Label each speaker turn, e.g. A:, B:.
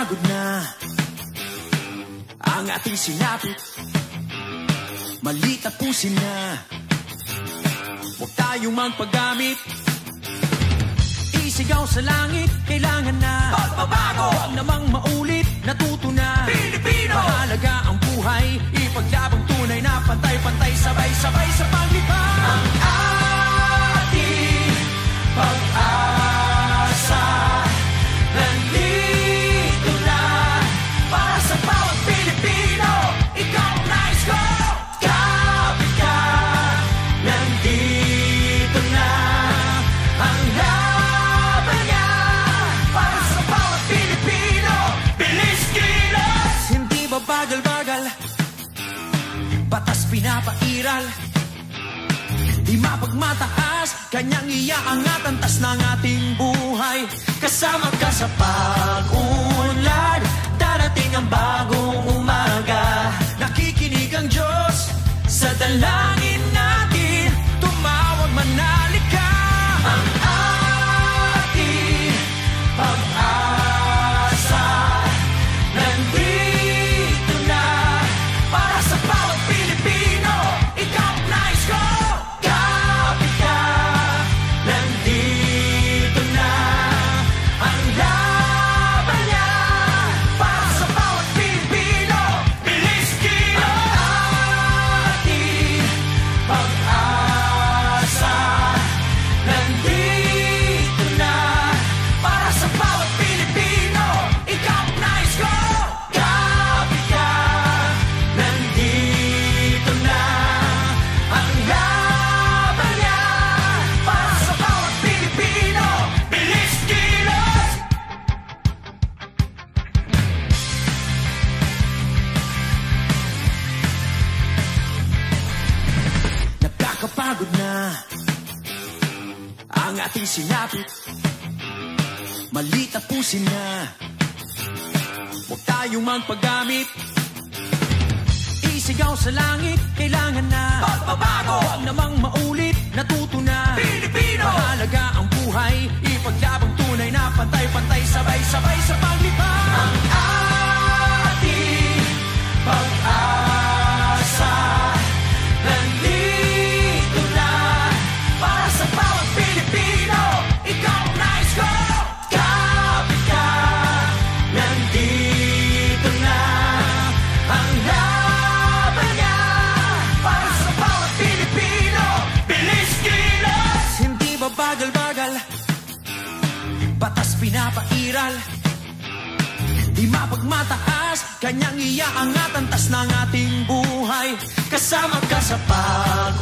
A: Nakakapagod na ang ating sinapit, mali tapusin na, huwag tayong magpagamit. Isigaw sa langit, kailangan na pagbabago, huwag namang maulit, natuto na Pilipino. Mahalaga ang buhay, ipaglabang tunay na pantay-pantay, sabay-sabay sa paglipad. Ang ating pag-asa nandito na para sa bawat Pilipino. Ikaw ang nais ko, kapit ka, nandito na ang laban niya para sa bawat Pilipino. Bilis kilos, hindi ba bagal-bagal, batas pinapairal, di mapagmataas, kanyang iaangat ang tas ng ating buhay. Kasama ka sa pag-unlad, darating ang bagong umaga. Nakikinig ang Diyos sa dalangin natin, tumawag manalik ka. Ang ating pag-asa nandito na para sa bawat Pilipino. Ikaw ang nais ko, kapit ka, nandito na ang laban niya para sa bawat Pilipino. Bilis kilos, ating pag-asa nandito na para sa bawat Pilipino. Ikaw ang nais ko, kapit ka, nandito na ang laban niya para sa bawat Pilipino. Bilis kilos. Nakakapagod na ang ating sinapit, mali tapusin na, huwag tayong magpagamit. Isigaw sa langit, kailangan na pagbabago, huwag namang maulit, natuto na Pilipino. Mahalaga ang buhay, ipaglabang tunay na pantay-pantay, sabay-sabay sa paglipad. Ang ating pag-asa nandito na para sa bawat Pilipino. Ikaw ang nais ko, kapit ka, nandito na ang laban niya para sa bawat Pilipino. Bilis kilos, hindi ba bagal-bagal, batas pinapairal, di mapagmataas, kanyang iaangat ang tas ng ating buhay. Kasama ka sa pag